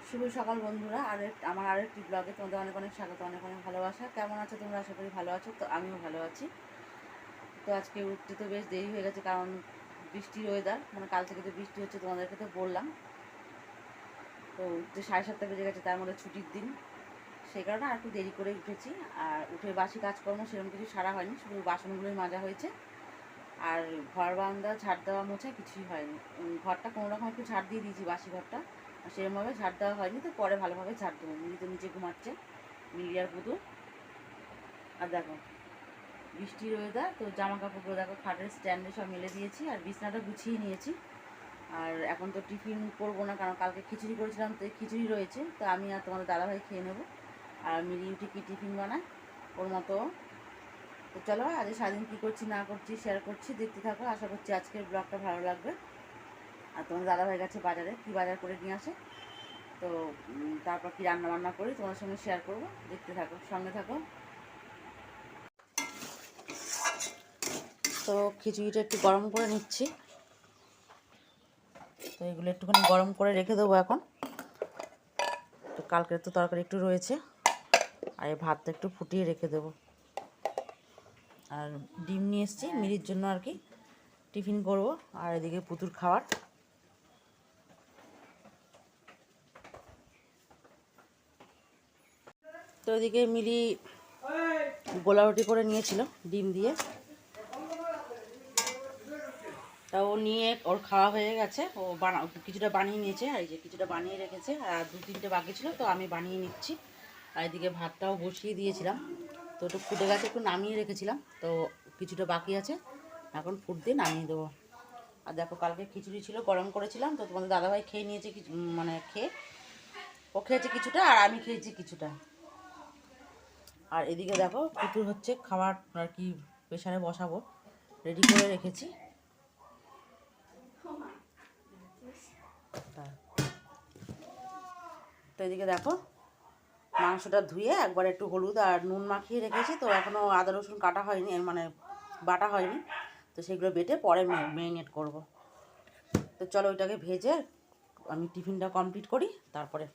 শুভ সকাল বন্ধুরা, আমার আরেকটি ব্লগে তোমাদের অনেক অনেক স্বাগত, অনেক অনেক ভালোবাসা। কেমন আছো তোমরা? আশা করি ভালো আছো। তো আমিও ভালো আছি। তো আজকে উঠতে তো বেশ দেরি হয়ে গেছে, কারণ বৃষ্টির ওয়েদার, মানে কাল থেকে তো বৃষ্টি হচ্ছে, তোমাদেরকে তো বললাম। তো উঠতে 7:30 বেজে গেছে, তার মধ্যে ছুটির দিন, সেই কারণে আর একটু দেরি করে উঠেছি। আর উঠে বাসি কাজকর্ম সেরকম কিছু সারা হয়নি, শুধু বাসনগুলোই মাজা হয়েছে। আর ঘর বারান্দা ঝাড় দেওয়া মোছা কিছুই হয়নি। ঘরটা কোনো রকম একটু ঝাড় দিয়ে দিয়েছি, বাসি ঘরটা সেরকমভাবে ঝাড় দেওয়া হয়নি। তো পরে ভালোভাবে ঝাড় দেবো। মিলি তো নিচে ঘুমাচ্ছে, মিলি আর পুতুল। আর দেখো বৃষ্টির ওয়েদার, তো জামা কাপড়গুলো দেখো খাটের স্ট্যান্ডে সব মেলে দিয়েছি, আর বিছনাটা গুছিয়ে নিয়েছি। আর এখন তো টিফিন করবো না, কারণ কালকে খিচুড়ি করেছিলাম, তো খিচুড়ি রয়েছে, তো আমি আর তোমাদের দাদাভাই খেয়ে নেবো। আর মিলি উঠে কি টিফিন বানায় ওর মতো। তো চলো আজ সারাদিন কী করছি না করছি শেয়ার করছি, দেখতে থাকো। আশা করছি আজকের ব্লগটা ভালো লাগবে। আর তোমার দাদাভাই গেছে বাজারে, কী বাজার করে নিয়ে আসে, তো তারপর কী রান্না বান্না করি তোমার সঙ্গে শেয়ার করবো। দেখতে থাকো, সঙ্গে থাকো। তো খিচুড়িটা একটু গরম করে নিচ্ছি, তো এগুলো একটুখানি গরম করে রেখে দেবো এখন। তো কালকের তো তরকারি একটু রয়েছে, আর এই ভাতটা একটু ফুটিয়ে রেখে দেবো। আর ডিম নিয়ে এসেছি মিরির জন্য আর কি, টিফিন করব। আর এদিকে পুতুর খাবার। তো এদিকে মিলি গোলা রুটি করে নিয়েছিল ডিম দিয়ে, তা ও নিয়ে ওর খাওয়া হয়ে গেছে। ও কিছুটা বানিয়ে নিয়েছে, আর এই যে কিছুটা বানিয়ে রেখেছে, আর 2-3টে বাকি ছিল, তো আমি বানিয়ে নিচ্ছি। আর এদিকে ভাতটাও বসিয়ে দিয়েছিলাম, তো একটু ফুটে গেছে, একটু নামিয়ে রেখেছিলাম, তো কিছুটা বাকি আছে, এখন ফুট দিয়ে নামিয়ে দেবো। আর দেখো কালকে খিচুড়ি ছিল, গরম করেছিলাম, তো তোমাদের দাদাভাই খেয়ে নিয়েছে, মানে ও খেয়েছে কিছুটা, আর আমি খেয়েছি কিছুটা। আর এদিকে দেখো পুতুল হচ্ছে খাবার আর কি প্রেশারে বসাবো, রেডি করে রেখেছি। তো এদিকে দেখো মাংসটা ধুয়ে একবার একটু হলুদ আর নুন মাখিয়ে রেখেছি, তো এখনও আদা রসুন কাটা হয়নি, মানে বাটা হয়নি, তো সেগুলো বেটে পরে ম্যারিনেট করব। তো চলো ওইটাকে ভেজে আমি টিফিনটা কমপ্লিট করি, তারপরে।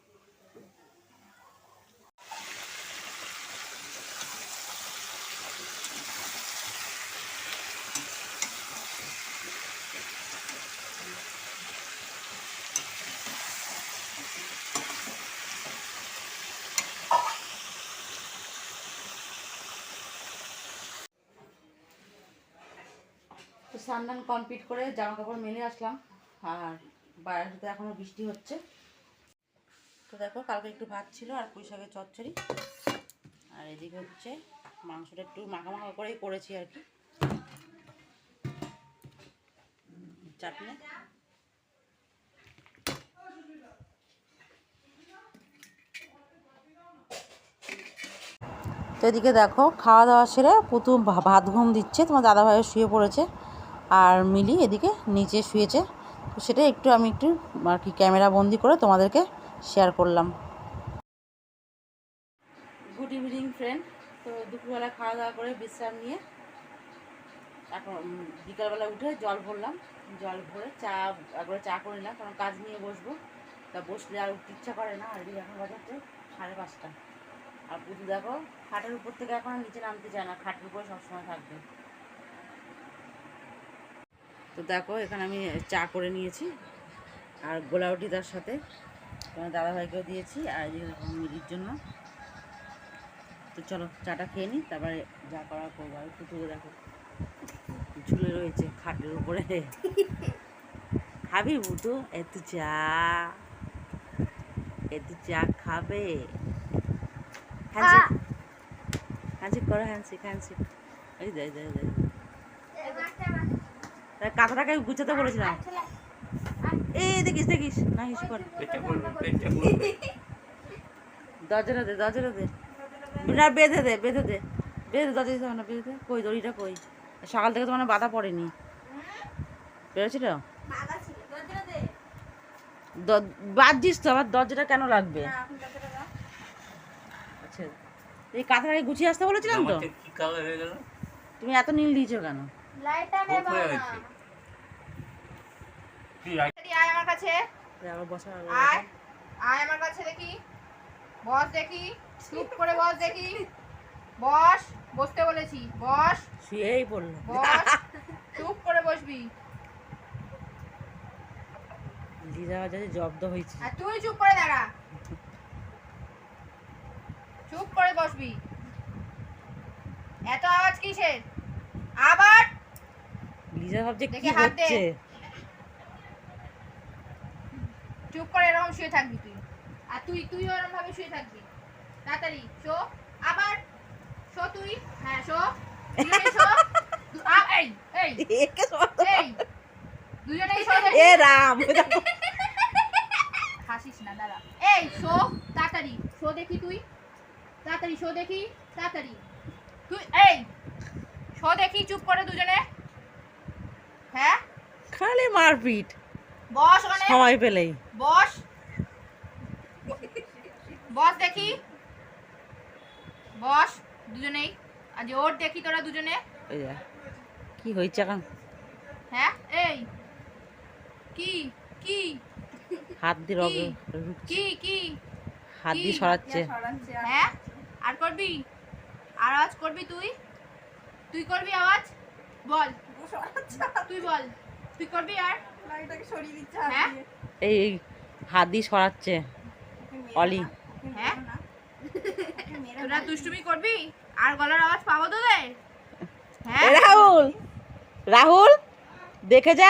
তো স্নান কমপ্লিট করে জামা কাপড় মেলে আসলাম, আর বাইরেতে এখনও বৃষ্টি হচ্ছে। তো দেখো কালকে একটু ভাত ছিল আর পুঁই শাকের চচ্চড়ি, আর এদিকে হচ্ছে মাংসটা একটু মাখা মাখা করেই করেছি আর কি, চাটনি। তো এদিকে দেখো খাওয়া দাওয়া সেরে পুতুল ভাত ঘুম দিচ্ছে, তোমার দাদাভাইও শুয়ে পড়েছে, আর মিলি এদিকে নিচে শুয়েছে। তো সেটা আমি একটু আর কি ক্যামেরা বন্দি করে তোমাদেরকে শেয়ার করলাম। Good evening friend. তো দুপুরবেলা খাওয়া দাওয়া করে বিশ্রাম নিয়ে এখন বিকালবেলা উঠে জল ভরলাম, জল ভরে একবারে চা করে নিলাম, কারণ কাজ নিয়ে বসবো, তা বসলে আর উঠতে ইচ্ছা করে না। আর এখন বাজাচ্ছে 5:30, আর পুতুল দেখো খাটের উপর থেকে এখন নিচে নামতে চায় না, খাটের উপরে সবসময় থাকবে। তো দেখো এখানে আমি চা করে নিয়েছি, আর গোলাউটি তার সাথে তোমার দাদাভাইকেও দিয়েছি, আর এই মিলির জন্য। তো চলো চাটা খেয়ে নিই, তারপরে যা করার করবো। আর পুতুলে দেখো ঝুলে রয়েছে খাটের উপরে। খাবি বুতু? এত চা খাবে? হ্যান্ডশেক হ্যান্ডশেক করো, হ্যান্ডশেক। এই যাই কাঁথাটাকে গুছাতে বলেছিলাম। এই দেখিস না, হিসু কর। দরজাটা দে বেঁধে দে দরজা দিতে হবে না, বেঁধে দে। কই দড়িটা কই? সকাল থেকে তো মানে বাধা পড়েনি, বেরোছিল। বাঁধছিস তো, আবার দরজাটা কেন লাগবে? আচ্ছা এই কাঁথাটাকে গুছিয়ে আসতে বলেছিলাম তো। তুমি এত নীল দিয়েছো কেন? বস দেখি, চুপ করে বস দেখি। বস, বসতে বলেছি, বস। শুয়েই পড়লো। বস, চুপ করে বসবি। লিজা বাজারে জব্দ হয়েছে। আর তুই চুপ করে দাঁড়া, চুপ করে বসবি। এত আওয়াজ কিসের? আবার লিজা ভাবছে কি দেখি হাত দে। হচ্ছে। চুপ করে এরকম শুয়ে থাকবি তুই। আর তুই এরকম ভাবে শুয়ে থাকবি। তাড়াতাড়ি শো। আবার শো তুই। হ্যাঁ শো, দুজনেই শো। এই এই এই দুজনেই শো দেখি। এ রাম, হাসিস না, দাঁড়া। এই শো, তাড়াতাড়ি শো দেখি তুই। তাড়াতাড়ি শো দেখি, তাড়াতাড়ি। তুই এই শো দেখি, চুপ করে দুজনে। হ্যাঁ, খালি মারপিট বস ওখানে। সময় পেলেই। বস, বস দেখি। বস দুজনেই। আজ ওর দেখি তোরা দুজনে। ওই যা, কি হয়েছে এখন? হ্যাঁ, এই কি কি হাত দিয়ে রগ কি কি হাত দিয়ে সরাচ্ছে। হ্যাঁ, আর করবি? আর আওয়াজ করবি তুই? তুই করবি আওয়াজ? বল, তুই বল, তুই করবি? আর হ্যাঁ, এই হাত দিয়ে সরাচ্ছে অলি। হ্যাঁ, তোরা দুষ্টুমি করবি? আর গলার আওয়াজ পাবো তোদের? হ্যাঁ, রাহুল, রাহুল দেখে যা,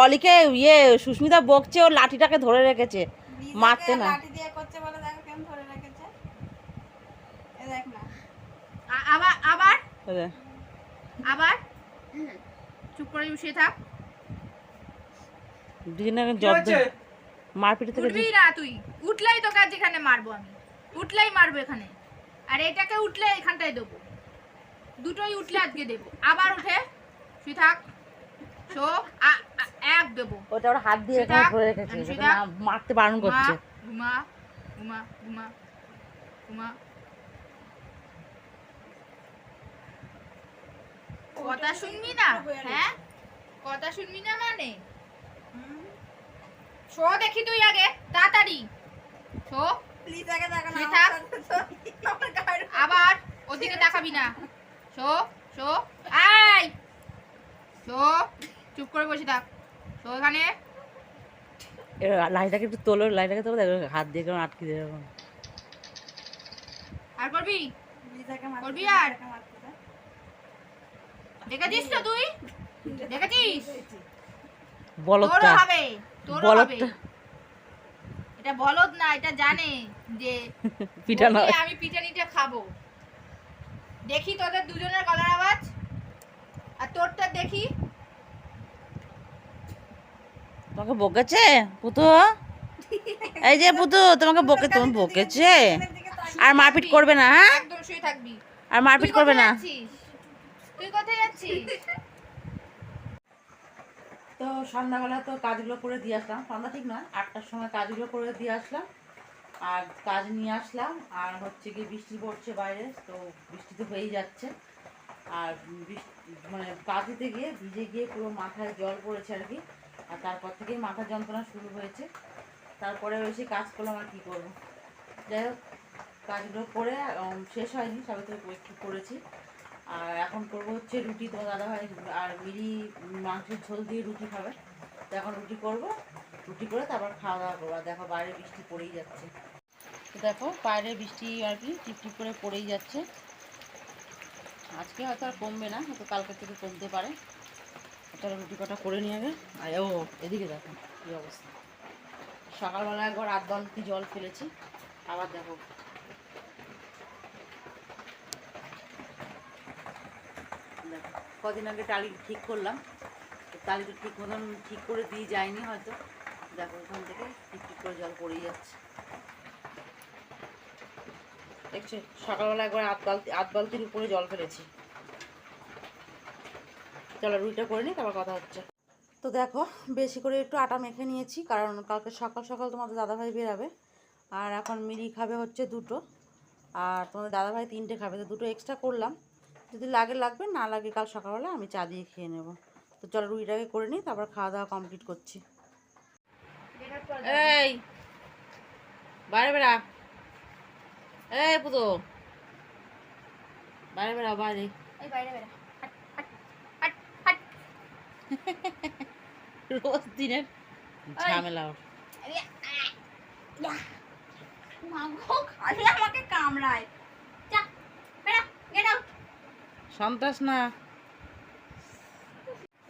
অলিকে ইয়ে সুস্মিতা বকছে, ওর লাঠিটাকে ধরে রেখেছে, মারতে না। আবার আবার আবার চুপ করে বসে থাক। দুজনে জব্দ, মারপিট থেকে উঠবি না তুই। উঠলেই তোকে আজ এখানে মারবো আমি, উঠলেই মারবো এখানে। আর এটাকে উঠলে এখানটায় দেবো, দুটোই উঠলে আজকে দেবো। আবার উঠে শুয়ে থাক, শো। এক দেবো। ওটা ওর হাত দিয়ে এখানে ধরে রেখেছে, ওটা না মারতে বারণ করছে। ঘুমা ঘুমা ঘুমা ঘুমা। কথা শুনবি না? হ্যাঁ, কথা শুনবি না মানে? শো দেখি তুই আগে, তাড়াতাড়ি শো। আবার ওদিকে তাকাবি না। শো শো, আই শো, চুপ করে বসে থাক। শো এখানে। লাইটাকে একটু তোলো, লাইটাকে তোলো, দেখো হাত দিয়ে কেমন আটকে দেবে। আর করবি? করবি আর? দেখেছিস তো তুই? দেখেছিস? বলদটা হবে, তোরও হবে। এটা বলদ না, এটা জানে যে পিটানো। আমি পিটানিটা খাবো। দেখি তোদের দুজনের গলার আওয়াজ, আর তোরটা দেখি। তোমাকে বকেছে পুতু? এই যে পুতু, তোমাকে তুমি বকেছে? আর মারপিট করবে না? হ্যাঁ, একদম শুয়ে থাকবি। আর মারপিট করবে না। তুই কোথায় যাচ্ছিস? তো সন্ধ্যাবেলা তো কাজগুলো করে দিয়ে আসলাম, সন্ধ্যা ঠিক নয়, 8টার সময় কাজগুলো করে দিয়ে আসলাম, আর কাজ নিয়ে আসলাম। আর হচ্ছে কি বৃষ্টি পড়ছে বাইরে, তো বৃষ্টি তো হয়েই যাচ্ছে। আর মানে কাজ দিতে গিয়ে ভিজে গিয়ে পুরো মাথায় জল পড়েছে আর কি। আর তারপর থেকেই মাথা যন্ত্রণা শুরু হয়েছে। তারপরে এসে কাজ করলাম, আর কী করবো। যাই হোক, কাজগুলো করে শেষ হয়নি, সবে তো একটু করেছি। আর এখন করবো হচ্ছে রুটি। তোমার দাদাভাই আর মিরি মাংসের ঝোল দিয়ে রুটি খাবে, তো এখন রুটি করবো। রুটি করে তারপর খাওয়া দাওয়া করবো। দেখো বাইরে বৃষ্টি পড়েই যাচ্ছে, তো দেখো বাইরে বৃষ্টি আর কি টিপটিপ করে পড়েই যাচ্ছে। আজকে হয়তো আর কমবে না, হয়তো কালকে থেকে কমতে পারে। তাহলে রুটি কটা করে নিয়ে আগে। আর ও এদিকে দেখো কী অবস্থা, সকালবেলা একবার 8 বালতি জল ফেলেছি, আবার দেখো। কদিন আগে টালি ঠিক করলাম, টালিটা ঠিক মতন ঠিক করে দিয়ে যায়নি হয়তো। দেখো ওখান থেকে টিপ করে জল পড়েই যাচ্ছে, দেখছো। সকালবেলা একবার 8 বালতির উপরে জল ফেলেছি। চলো রুটিটা করে নিই, তারপর কথা হচ্ছে। তো দেখো বেশি করে একটু আটা মেখে নিয়েছি, কারণ কালকে সকাল সকাল তোমাদের দাদাভাই বেরাবে। আর এখন মিরি খাবে হচ্ছে 2টো, আর তোমাদের দাদাভাই 3টে খাবে, তো 2টো এক্সট্রা করলাম। যদি লাগবে, না লাগে কাল সকালবেলা আমি চা দিয়ে খেয়ে নেব। তো চলো রুটিটাকে করে নিই, তারপর খাওয়া দাওয়া কমপ্লিট করছি। এই বাইরে বেরা, এই পুতো বাইরে বেরাও বাইরে। এই বাইরে বেরা। হাট হাট হাট হাট। রোজ দিনের ওই। ঝামেলা ওর। আরে, ইয়া। মা গো, খালি আমাকে কামড়ায়। যা, বেরা, get out। সন্ত্রাস না।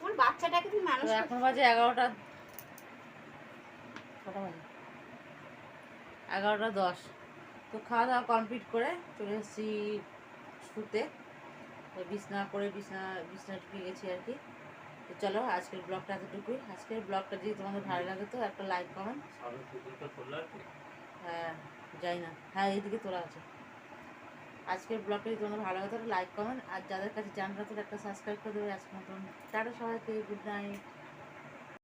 ওর বাচ্চাটাকে তুমি তো মানুষ এখন বাজে 11টা, কটা বাজে 11টা 10। তো খাওয়া দাওয়া কমপ্লিট করে চলে এসেছি শুতে। তো বিছনা করে বিছনা ঢুকে গেছি আর কি। তো চলো আজকের ব্লগটা এতটুকুই। আজকের ব্লগটা যদি তোমাদের ভালো লাগে তো একটা লাইক কমেন্ট। হ্যাঁ যাই না, হ্যাঁ এইদিকে তোলা আছে। আজকের ব্লগটা যদি তোমাদের ভালো লাগে তো লাইক কমেন্ট, আর যাদের কাছে চ্যানেলটা তো একটা সাবস্ক্রাইব করে দেবে। আজকের মতন টাটা সবাইকে, গুড নাইট।